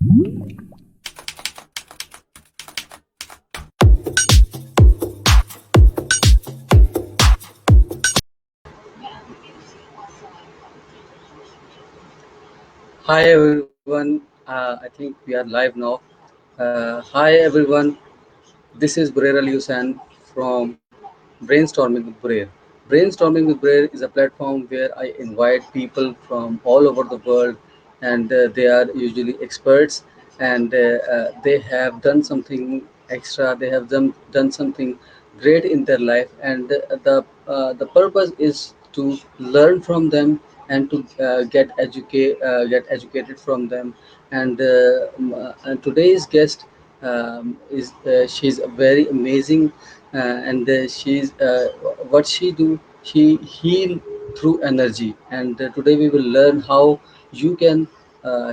Hi everyone. I think we are live now. Hi everyone. This is Burair Ali Hussain from BrainStorming with Burair. BrainStorming with Burair is a platform where I invite people from all over the world, and they are usually experts, and they have done something extra. They have done something great in their life, and the purpose is to learn from them and to get educated from them. And today's guest is she's a very amazing, and she's what she do, she heal through energy. And today we will learn how you can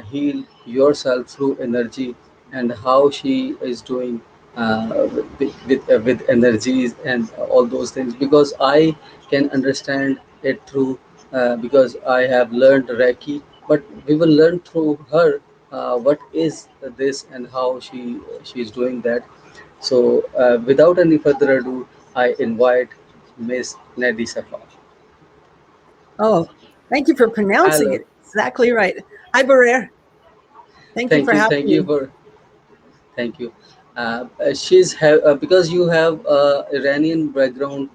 heal yourself through energy, and how she is doing with energies and all those things, because I can understand it through, because I have learned Reiki, but we will learn through her what is this and how she is doing that. So, without any further ado, I invite Miss Nedi Safa. Oh, thank you for pronouncing Hello. it exactly right. Hi, Burair. Thank you for having Thank you me. for thank you. Because you have Iranian background,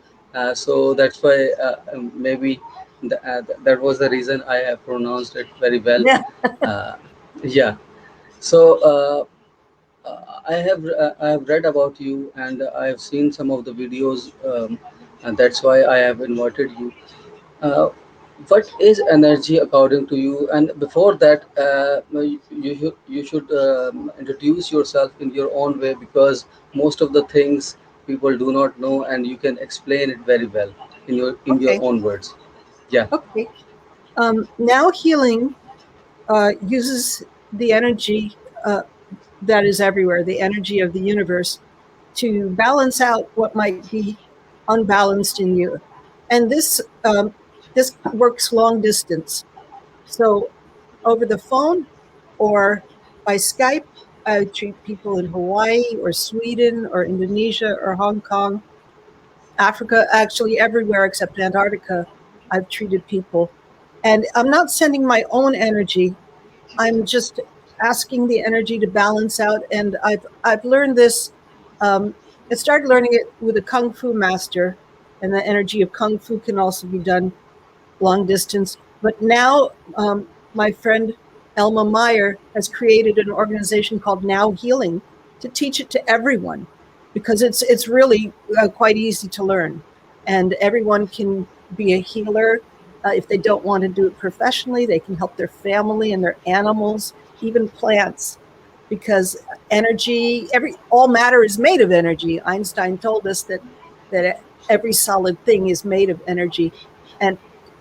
so that's why maybe that was the reason I have pronounced it very well. Yeah. Uh, yeah. So. I have read about you, and I have seen some of the videos, and that's why I have invited you. Uh, what is energy according to you? And before that, you should introduce yourself in your own way, because most of the things people do not know, and you can explain it very well in your Okay. own words. Yeah. Okay. Now healing uses the energy that is everywhere, the energy of the universe, to balance out what might be unbalanced in you. And this works long distance. So over the phone or by Skype, I treat people in Hawaii or Sweden or Indonesia or Hong Kong, Africa, actually everywhere except Antarctica. I've treated people. And I'm not sending my own energy. I'm just asking the energy to balance out. And I've learned this. I started learning it with a Kung Fu master, and the energy of Kung Fu can also be done long distance. But now, my friend Elma Meyer has created an organization called Now Healing to teach it to everyone, because it's really quite easy to learn, and everyone can be a healer. If they don't want to do it professionally, they can help their family and their animals, even plants, because energy, all matter is made of energy. Einstein told us that every solid thing is made of energy, and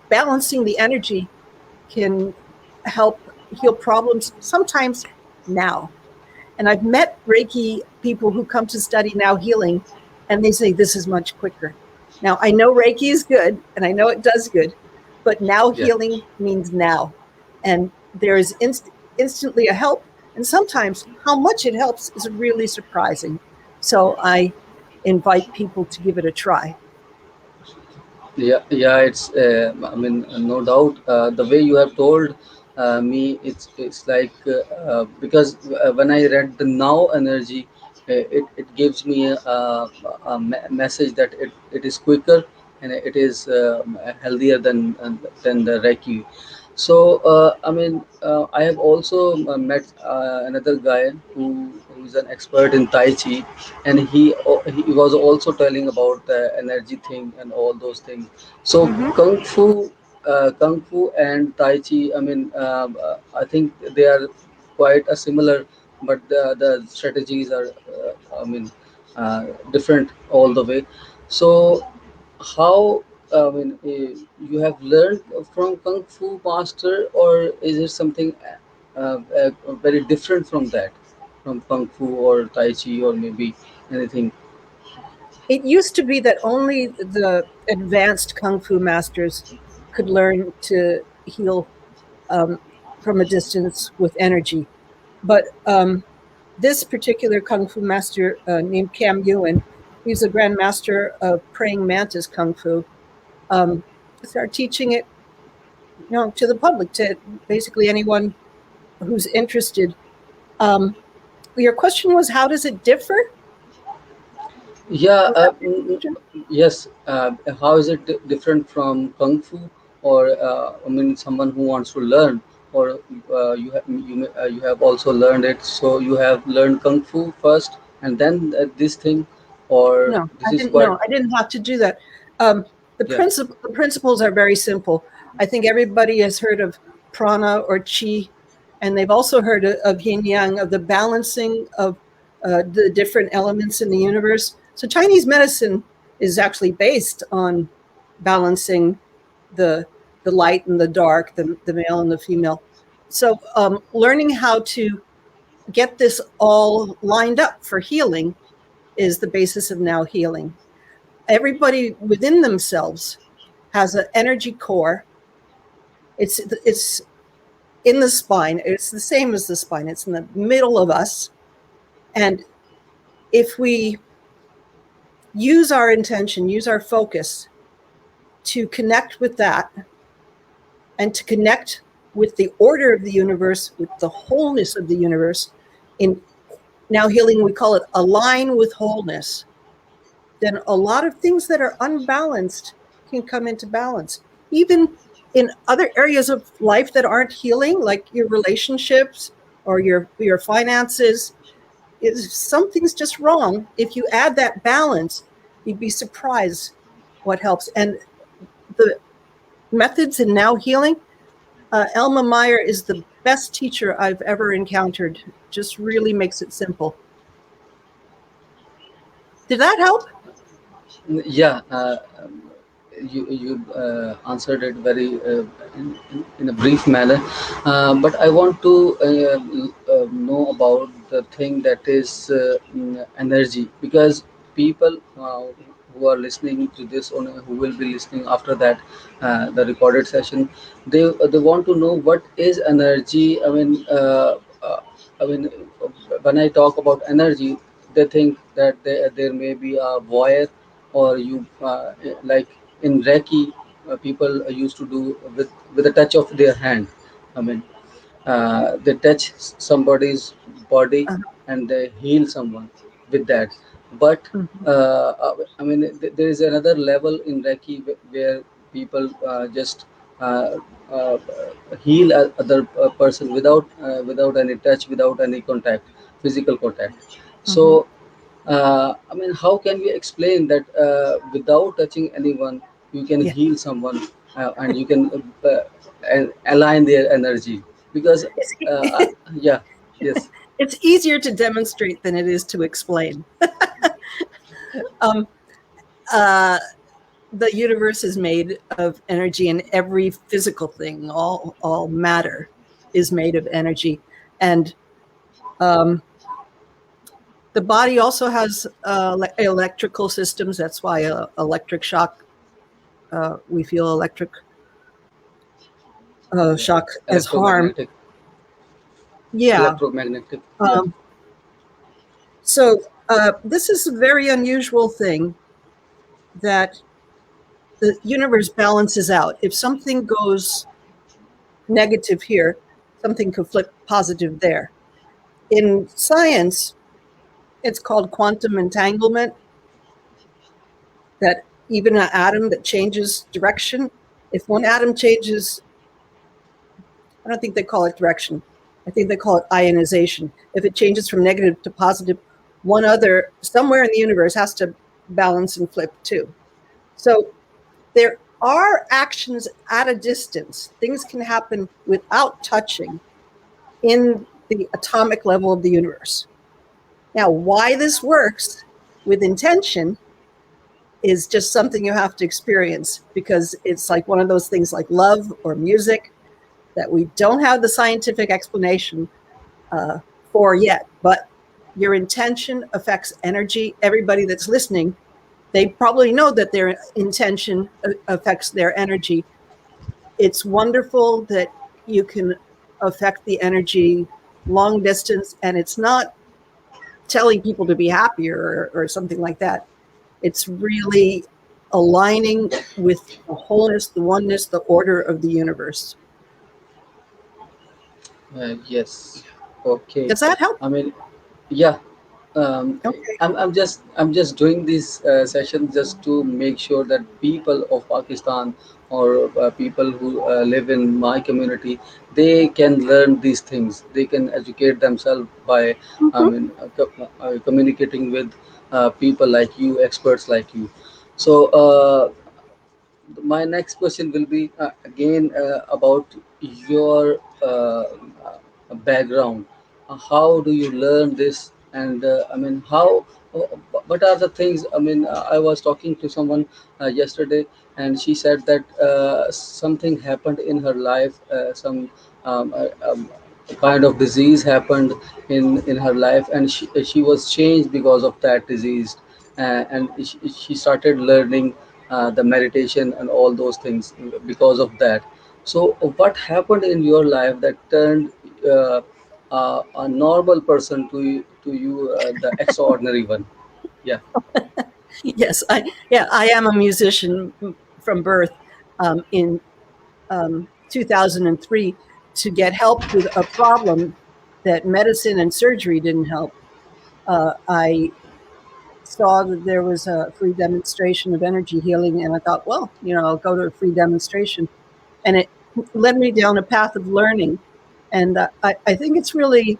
balancing the energy can help heal problems sometimes now. And I've met Reiki people who come to study Now Healing, and they say this is much quicker. Now, I know Reiki is good, and I know it does good, but Now Yeah. Healing means now. And there is instantly a help, and sometimes how much it helps is really surprising. So I invite people to give it a try. Yeah, it's. I mean, no doubt. The way you have told me, it's like, because when I read the now energy, it gives me a message that it is quicker, and it is healthier than the Reiki. So, I mean, I have also met another guy who's an expert in Tai Chi, and he was also telling about the energy thing and all those things. So, Mm-hmm. Kung Fu and Tai Chi, I mean, I think they are quite a similar, but the strategies are, I mean, different all the way. So, how, I mean, you have learned from Kung Fu master, or is it something very different from that, from Kung Fu or Tai Chi or maybe anything? It used to be that only the advanced Kung Fu masters could learn to heal from a distance with energy. But this particular Kung Fu master named Cam Yuen, he's a grandmaster of praying mantis Kung Fu, started teaching it, to the public, to basically anyone who's interested. Your question was, how does it differ? Yeah, Was that your question? yes. How is it different from kung fu, or I mean, someone who wants to learn, or you have also learned it. So you have learned kung fu first, and then this thing, or No, this I is didn't. quite. No, I didn't have to do that. Yeah, The principles are very simple. I think everybody has heard of prana or chi, and they've also heard of yin yang, of the balancing of the different elements in the universe. So Chinese medicine is actually based on balancing the the light and the dark, the male and the female. So learning how to get this all lined up for healing is the basis of now healing. Everybody within themselves has an energy core. It's in the spine. It's the same as the spine. It's in the middle of us. And if we use our intention, use our focus to connect with that, and to connect with the order of the universe, with the wholeness of the universe, in now healing, we call it align with wholeness, then a lot of things that are unbalanced can come into balance. Even in other areas of life that aren't healing, like your relationships or your finances, if something's just wrong, if you add that balance, you'd be surprised what helps. And the methods in now healing, Elma Meyer is the best teacher I've ever encountered. Just really makes it simple. Did that help? yeah. You answered it very in a brief manner, but I want to know about the thing that is energy, because people who are listening to this, or who will be listening after that, the recorded session, they want to know what is energy. I mean, when I talk about energy, they think that there may be a wire, or you like in Reiki, people used to do with a touch of their hand. I mean, they touch somebody's body Uh, and they heal someone with that. But mhm, I mean, there is another level in Reiki where people just uh, uh, heal other person without any touch, without any contact, physical contact. mhm. So I mean, how can we explain that without touching anyone, you can Yeah. heal someone, and you can align their energy? Because, yeah, yes, It's easier to demonstrate than it is to explain. Um, uh, the universe is made of energy, and every physical thing, all matter, is made of energy. And um, the body also has electrical systems. That's why electric shock. We feel electric yeah, shock as harm. electromagnetic, Yeah. electromagnetic, yeah, Um, so this is a very unusual thing that the universe balances out. If something goes negative here, something could flip positive there. In science, it's called quantum entanglement, that even an atom that changes direction, if one atom changes, I don't think they call it direction. I think they call it ionization. If it changes from negative to positive, one other, somewhere in the universe, has to balance and flip too. So there are actions at a distance. Things can happen without touching in the atomic level of the universe. Now, why this works with intention is just something you have to experience, because it's like one of those things like love or music that we don't have the scientific explanation uh, for yet. But your intention affects energy. Everybody that's listening, they probably know that their intention affects their energy. It's wonderful that you can affect the energy long distance, and it's not telling people to be happier or something like that. It's really aligning with the wholeness, the oneness, the order of the universe. Yes. Okay. Does that help? I mean, yeah. um, Okay. I'm just doing this session just to make sure that people of Pakistan or people who live in my community, they can learn these things. They can educate themselves by, I Mm-hmm. mean, communicating with people like you, experts like you. So my next question will be again about your background. How do you learn this? And I mean, how? What are the things? I mean, I was talking to someone yesterday, and she said that something happened in her life. Some um, uh, um, kind of disease happened in her life, and she was changed because of that disease, and she started learning the meditation and all those things because of that. So what happened in your life that turned uh, a normal person to you, the extraordinary one? Yeah. Yes, I am a musician from birth. In 2003, to get help with a problem that medicine and surgery didn't help. I saw that there was a free demonstration of energy healing, and I thought, well, I'll go to a free demonstration, and it led me down a path of learning. And I think it's really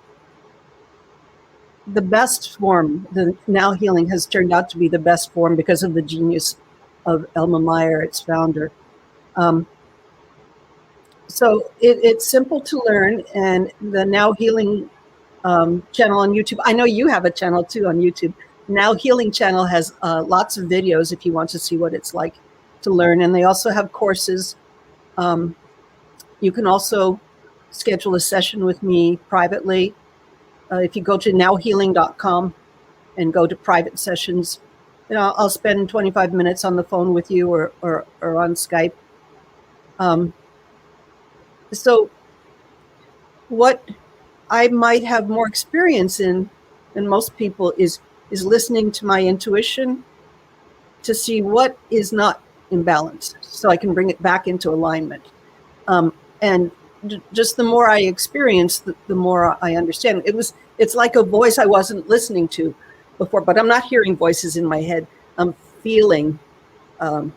the best form. The now healing has turned out to be the best form because of the genius of Elma Meyer, its founder. Um, so it's simple to learn, and the Now Healing channel on YouTube. I know you have a channel too on YouTube. Now Healing channel has lots of videos if you want to see what it's like to learn, and they also have courses. Um, you can also schedule a session with me privately. If you go to nowhealing.com and go to private sessions, I'll spend 25 minutes on the phone with you or on Skype. Um, so what I might have more experience in than most people is listening to my intuition to see what is not in balance, so I can bring it back into alignment. And just the more I experience, the more I understand. It's like a voice I wasn't listening to before, but I'm not hearing voices in my head. I'm feeling um,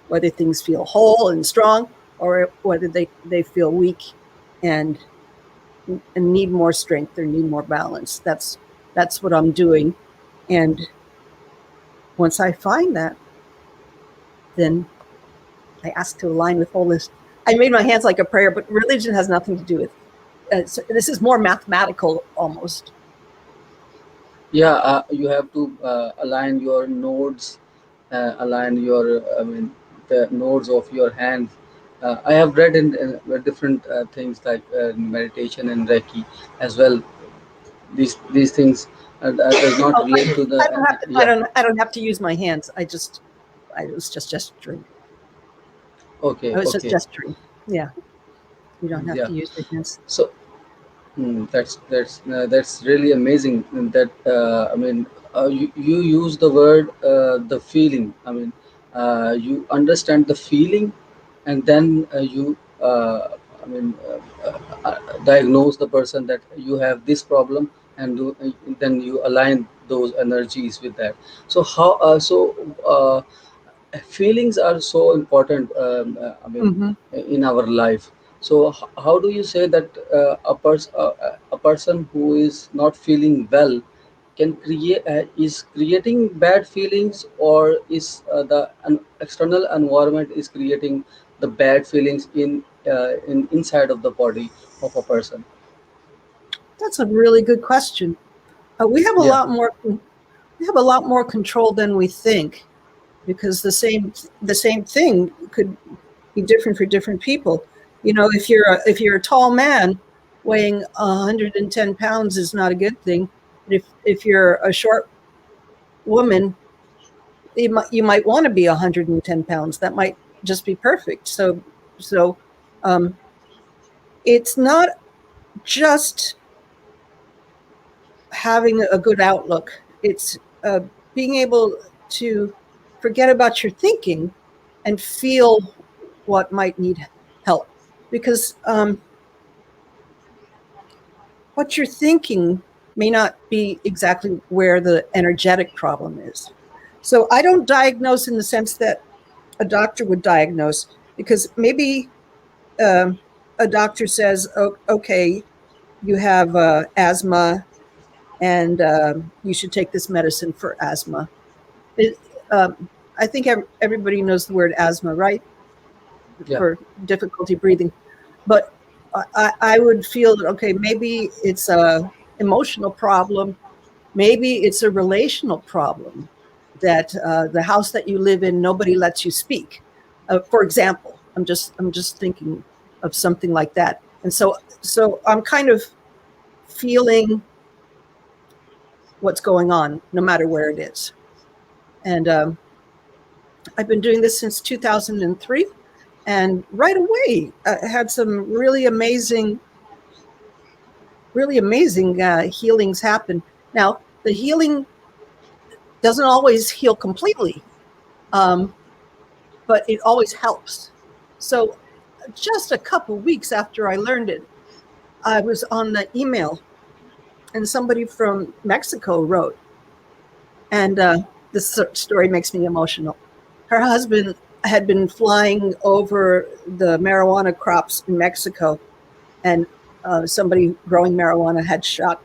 whether things feel whole and strong or whether they feel weak and and need more strength or need more balance. That's what I'm doing. And once I find that, then I ask to align with wholeness. I made my hands like a prayer, but religion has nothing to do with it. So this is more mathematical almost. Yeah, you have to align your nodes, align your, I mean, the nodes of your hands. I have read in different things like meditation and Reiki as well. These things does not Oh, relate to the, I don't have to. yeah. I don't have to use my hands. I was just gesturing. I Okay, was just okay. gesturing. Yeah, you don't have Yeah. to use your hands. So that's really amazing. That I mean, you use the word the feeling. I mean, you understand the feeling, and then you I mean diagnose the person that you have this problem, and then you align those energies with that. So how? Feelings are so important, I mean, Mm-hmm. in our life. So how do you say that a person who is not feeling well can create is creating bad feelings, or is the an external environment is creating the bad feelings in inside of the body of a person? That's a really good question. We have a Yeah. lot more. We have a lot more control than we think, because the same thing could be different for different people. If you're a tall man, weighing 110 pounds is not a good thing. But if you're a short woman, you might want to be 110 pounds. That might just be perfect. So um, it's not just having a good outlook. It's being able to forget about your thinking and feel what might need help. Because what you're thinking may not be exactly where the energetic problem is. So I don't diagnose in the sense that a doctor would diagnose, because maybe a doctor says, oh, okay, you have asthma and you should take this medicine for asthma. It, I think everybody knows the word asthma, right? Yeah. For difficulty breathing. But I would feel that, okay, maybe it's a emotional problem. Maybe it's a relational problem, that the house that you live in, nobody lets you speak. For example, I'm just thinking of something like that. And so I'm kind of feeling what's going on, no matter where it is. And I've been doing this since 2003. And right away, I had some really amazing healings happen. Now, the healing doesn't always heal completely, but it always helps. So just a couple weeks after I learned it, I was on the email, and somebody from Mexico wrote, and this story makes me emotional. Her husband had been flying over the marijuana crops in Mexico, and somebody growing marijuana had shot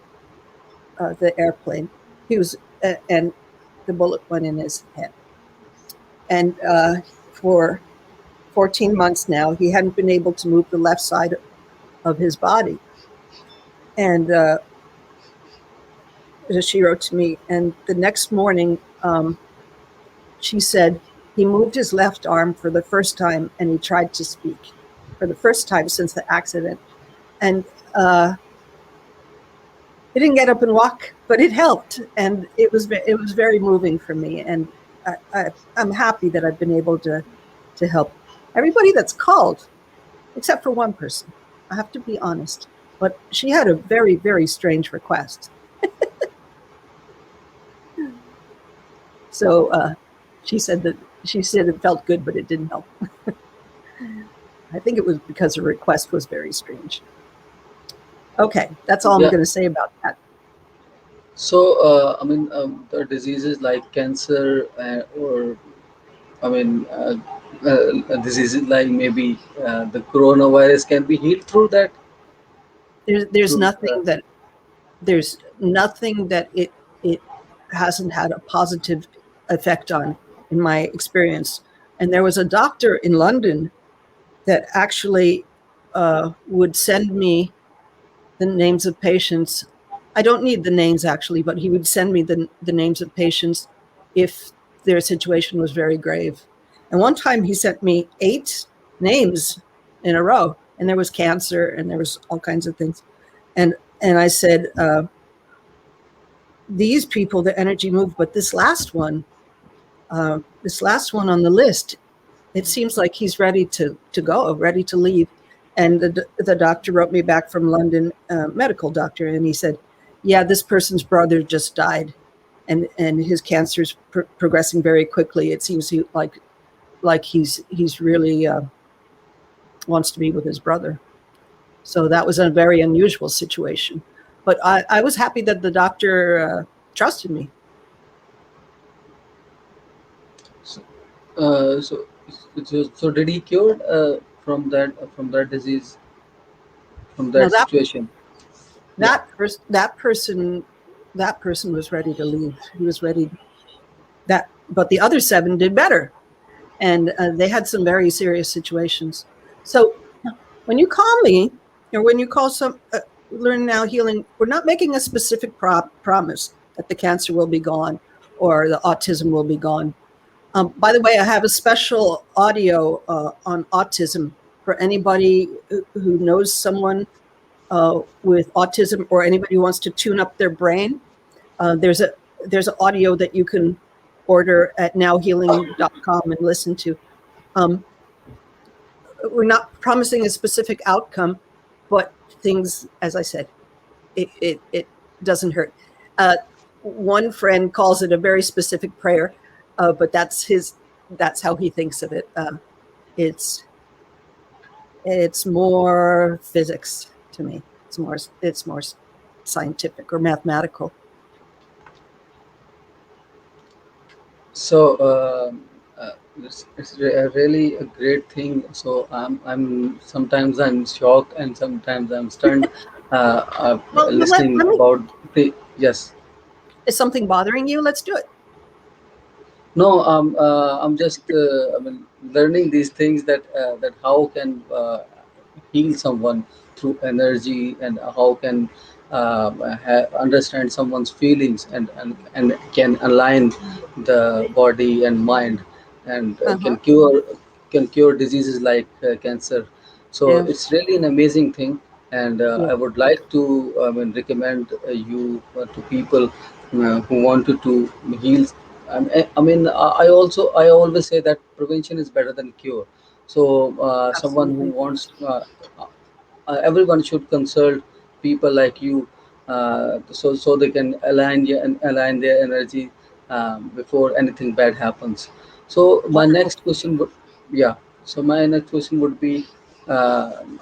the airplane. He was, and the bullet went in his head. And for 14 months now, he hadn't been able to move the left side of his body. And she wrote to me, and the next morning, she said he moved his left arm for the first time, and he tried to speak for the first time since the accident. And he didn't get up and walk, but it helped, and it was very moving for me. And I'm happy that I've been able to help everybody that's called, except for one person. I have to be honest, but she had a very, very strange request. So she said it felt good, but it didn't help. I think it was because her request was very strange. Okay, that's all I'm going to say about that. So, I mean, the diseases like cancer, or I mean, diseases like maybe the coronavirus can be healed through that. There's Through, nothing that it hasn't had a positive effect on, in my experience. And there was a doctor in London that actually would send me the names of patients. I don't need the names actually, but he would send me the names of patients if their situation was very grave. And one time he sent me 8 names in a row, and there was cancer and there was all kinds of things. And I said, these people, the energy moved, but this last one on the list, it seems like he's ready to go, ready to leave. And the doctor wrote me back from London, medical doctor, and he said, yeah, this person's brother just died, and his cancer's progressing very quickly. It seems like he's really wants to be with his brother. So that was a very unusual situation. But I was happy that the doctor trusted me. So did he cured from that disease, from No, that situation? Yeah. that person was ready to leave. He was ready. But the other 7 did better, and they had some very serious situations. So when you call me, or when you call some Learn Now Healing, we're not making a specific promise that the cancer will be gone or the autism will be gone. By the way, I have a special audio on autism for anybody who knows someone with autism, or anybody who wants to tune up their brain. There's an audio that you can order at nowhealing.com and listen to. We're not promising a specific outcome, but things, as I said, it doesn't hurt. Uh, One friend calls it a very specific prayer, but that's how he thinks of it. It's it's more physics to me. It's more scientific or mathematical. So it's really a great thing. So I'm sometimes I'm shocked and sometimes I'm stunned, Well, listening let me. about the yes. Is something bothering you? Let's do it. No, I'm just I mean learning these things that how can heal someone through energy, and how can understand someone's feelings, and can align the body and mind, and Uh-huh. can cure diseases like cancer. So Yeah. it's really an amazing thing, and Yeah. I would like to recommend you to people who wanted to heal. I also I always say that prevention is better than cure. So someone who Absolutely. wants everyone should consult people like you, so they can align their energy before anything bad happens. So my Wonderful. next question would yeah. So my next question would be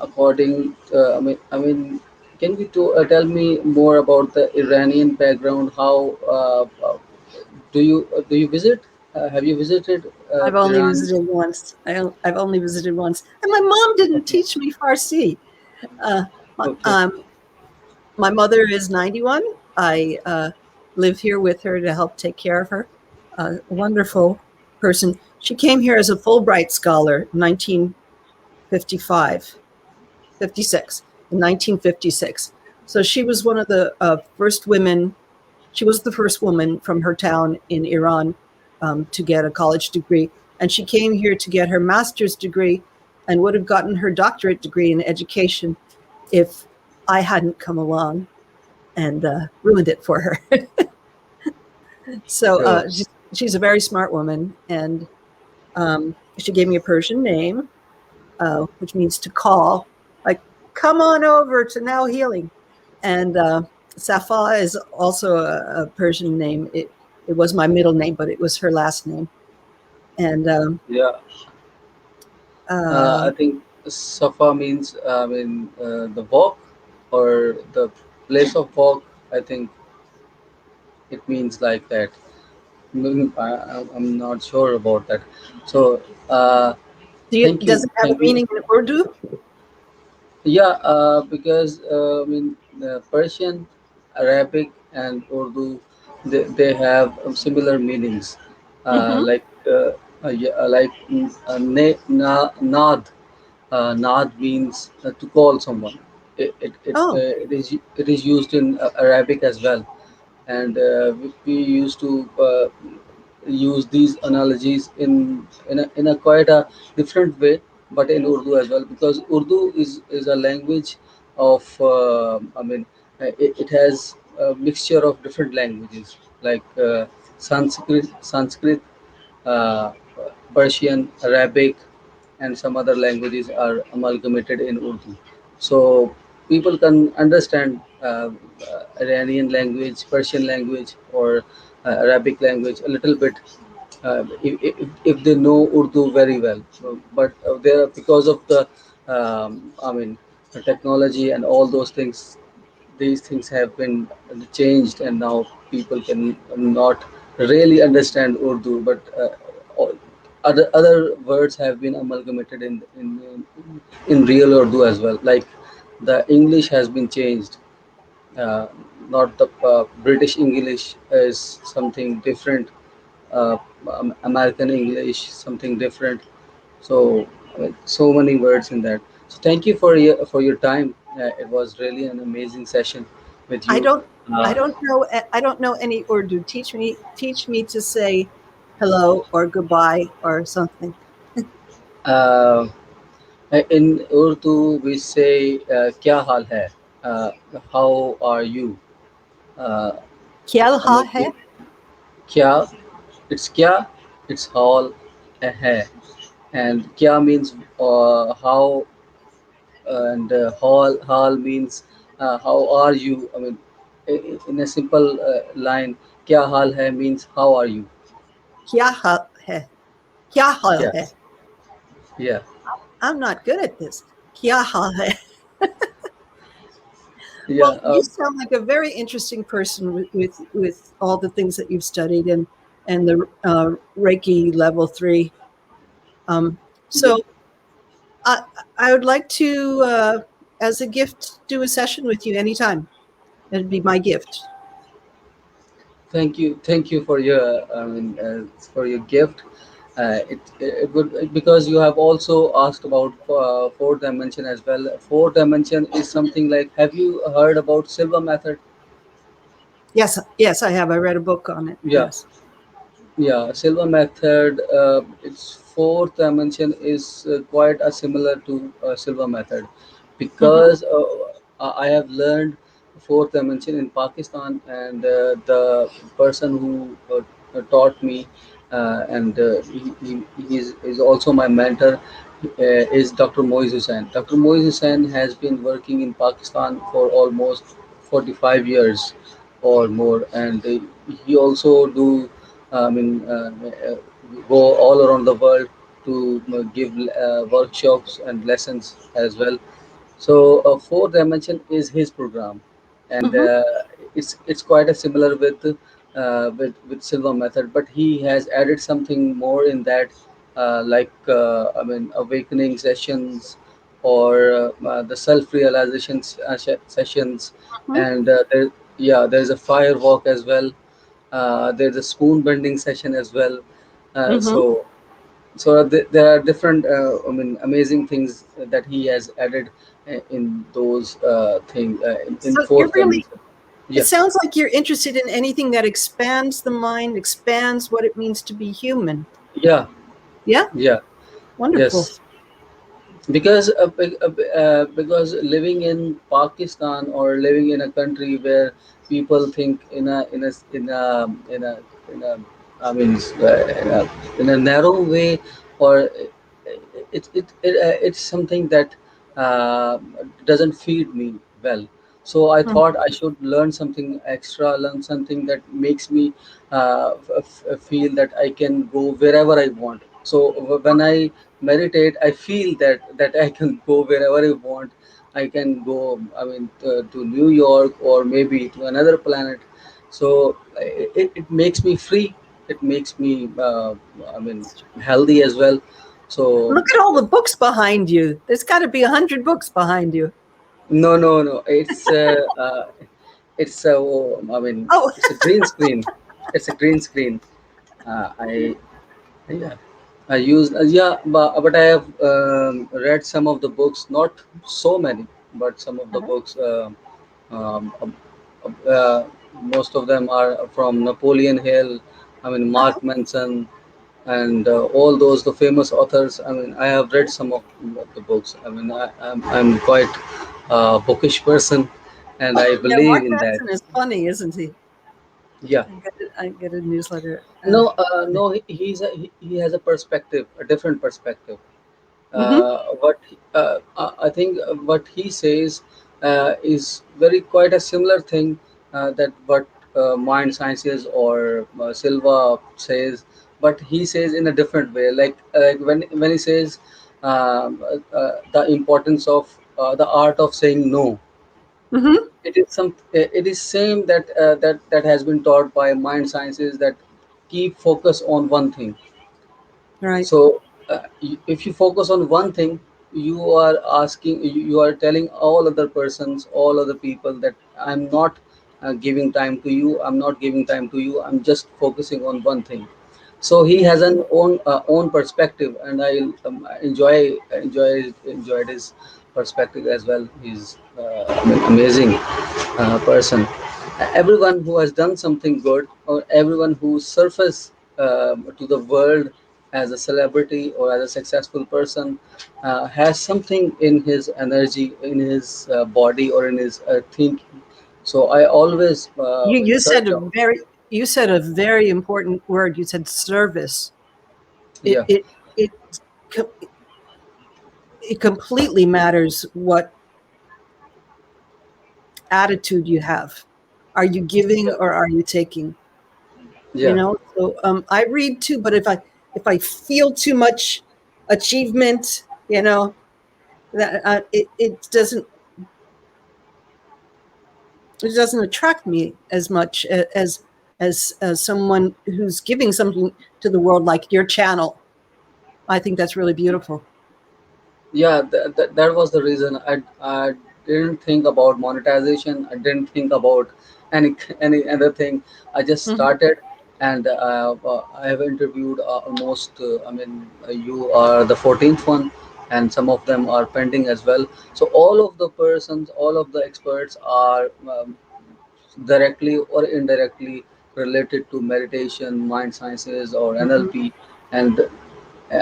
according. Can you tell me more about the Iranian background? How do you visit? Have you visited I've only Iran? visited once. I've only visited once, and my mom didn't Okay. teach me Farsi. Uh, my, Okay. um, my mother is 91. I live here with her to help take care of her. A wonderful person. She came here as a Fulbright scholar in 1955, 56, in 1956. So she was one of the first women. She was the first woman from her town in Iran to get a college degree. And she came here to get her master's degree and would have gotten her doctorate degree in education if I hadn't come along and ruined it for her. So Sure. she's a very smart woman. And she gave me a Persian name, which means to call, like, come on over to Now Healing. And Safa is also a Persian name. It was my middle name, but it was her last name. And Yeah. uh, I think Safa means the walk or the place of walk. I think it means like that. I'm not sure about that. So thank does you, it have a thank you. meaning in Urdu? Yeah, because Persian, Arabic, and Urdu, they have similar meanings. Mm-hmm. Nad. Nad means to call someone. Oh, It is used in Arabic as well, and we used to use these analogies in a quite a different way, but in Urdu as well, because Urdu is a language of it has a mixture of different languages like Sanskrit, uh, Persian, Arabic, and some other languages are amalgamated in Urdu. So people can understand Iranian language, Persian language, or Arabic language a little bit if they know Urdu very well. But there, because of the the technology and all those things, these things have been changed, and now people can not really understand Urdu, but all- other words have been amalgamated in real Urdu as well. Like the English has been changed. Uh, Not the British English is something different. Uh, American English something different. So so many words in that. So thank you for your time. It was really an amazing session with I you. don't. I Uh, don't know. I don't know any Urdu. Teach me to say hello or goodbye or something. uh, in Urdu we say "Kya hal hai?" Uh, how are you? Uh, Kya I ha mean, hai? kya, it's kya, it's hall, hai, and kya means how, and hall means how are you? I mean, in a simple line, "Kya hal hai" means how are you? Kya hal hai? Kya hal hai? Yes. Yeah. I'm not good at this. Kya hal hai? Yeah. Well, you sound like a very interesting person with all the things that you've studied and the Reiki level 3. Yeah. So I I would like to, as a gift, do a session with you anytime. That'd be my gift. Thank you for your for your gift. It would, because you have also asked about fourth dimension as well. Fourth dimension is something like, have you heard about Silva method? Yes, yes, I have. I read a book on it. Yeah. Yes. Yeah, Silva method. Its fourth dimension is quite a similar to Silva method, Hmm. because I have learned fourth dimension in Pakistan, and the person who taught me, and he is also my mentor, is Dr. Moiz Hussain. Dr. Moiz Hussain has been working in Pakistan for almost 45 years or more, and he also do I mean, go all around the world to give workshops and lessons as well. So fourth dimension is his program, and Hmm. it's quite a similar with Silva method, but he has added something more in that, like awakening sessions, or the self realization sessions, Hmm. and there's a fire walk as well. There's a spoon bending session as well. Hmm. There are different, amazing things that he has added in those things in So you're fourth really, dimension. it Yeah, sounds like you're interested in anything that expands the mind, expands what it means to be human. yeah, Yeah? yeah, Wonderful. yes. Because living in Pakistan, or living in a country where people think in a I mean in a narrow way, or it's something that uh, doesn't feed me well. So I Mhm. thought I should learn something extra, learn something that makes me feel that I can go wherever I want. So when I meditate, I feel that I can go wherever I want. I can go, to New York, or maybe to another planet. So it makes me free. It makes me healthy as well. So Look at all the books behind you. There's got to be 100 books behind you. no, it's Oh, it's a green screen. It's a green screen. I Yeah, I use but I have read some of the books, not so many, but some of the books. Um, uh, Most of them are from Napoleon Hill. Mark Manson, and all those the famous authors. I have read some of the books. I'm quite a bookish person, and I yeah, believe Mark in that. Manson is funny, isn't he? Yeah. I get a newsletter. No, no, he has a perspective, a different perspective. Hmm. What I think what he says is very quite a similar thing that what mind sciences or Silva says, but he says in a different way. Like when he says the importance of the art of saying no. Hmm. It is same that has been taught by mind sciences, that keep focus on one thing. Right. So if you focus on one thing, you are telling all other persons, all other people, that I'm not giving time to you, I'm not giving time to you, I'm just focusing on one thing. So he Yeah. has an own perspective, and I enjoyed his perspective as well. He's an amazing person. Everyone who has done something good, or everyone who surfaces to the world as a celebrity or as a successful person, has something in his energy, in his body, or in his thinking. So I always You you said search a out. very you said a very important word. You said service. It Yeah, it it co- it completely matters what attitude you have. Are you giving or are you taking? You Yeah, know, so I read too, but if I feel too much achievement, you know, that it doesn't attract me as much as someone who's giving something to the world, like your channel. I think that's really beautiful. yeah. That was the reason I didn't think about monetization. I didn't think about any any other thing. I just Mhm. started, and I have interviewed almost. You are the 14th one, and some of them are pending as well. So all of the persons, all of the experts are directly or indirectly related to meditation, mind sciences, or Mhm. NLP, and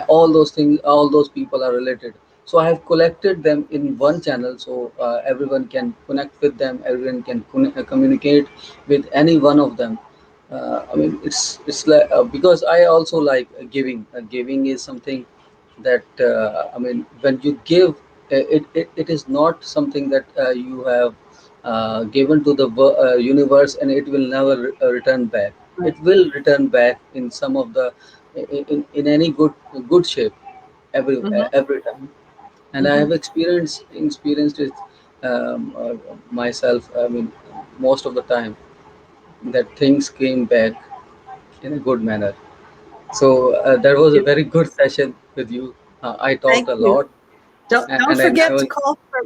all those things, all those people are related. So I have collected them in one channel, so everyone can connect with them, everyone can communicate with any one of them. It's like because I also like giving. Giving is something that when you give, it is not something that you have given to the universe and it will never return back. Right. It will return back in some of the in any good shape Mhm. every time. And I Mhm. have experienced it myself. Most of the time that things came back in a good manner. So that was a very good session with you. I talked Thank a you. lot, Don't and then I forget to will. call for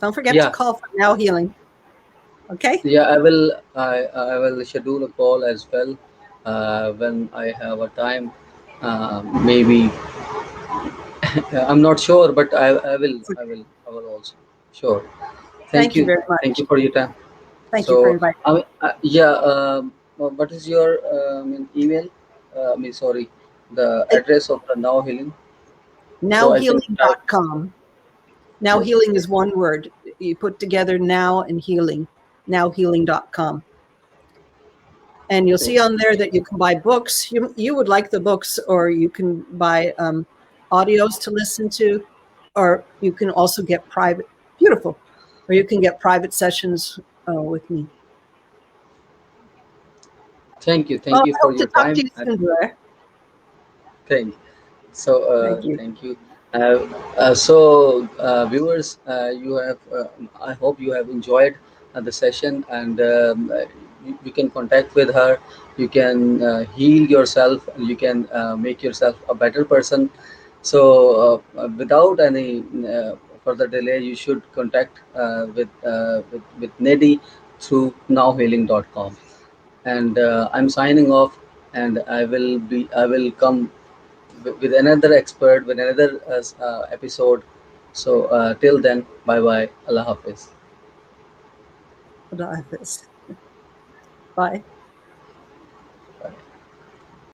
don't forget to Yeah, call for Now Healing. Okay. yeah. I will schedule a call as well when I have a time. Maybe I'm not sure, but I will also. Sure. Thank Thank you you. very Thank you much. for your time. Thank you for So, inviting. yeah. What is your email? Sorry, the address of the Now Healing, so I can type. Nowhealing.com. Now Okay. Healing is one word. You put together now and healing. Nowhealing.com. And you'll see Okay. on there that you can buy books. You would like the books, or you can buy audios to listen to, or you can also get private, beautiful, or you can get private sessions with me. Thank you. Well, Thank you I for hope to your talk to time. you soon, Blair. Thank you. So, Thank you. thank you. So, viewers, you have. I hope you have enjoyed the session, and you can contact with her. You can heal yourself. You can make yourself a better person. So, without any further delay, you should contact with Nedi through nowhealing.com. And I'm signing off, and I will come with another expert with another episode. So till then, bye bye, Allah Hafiz. Bye.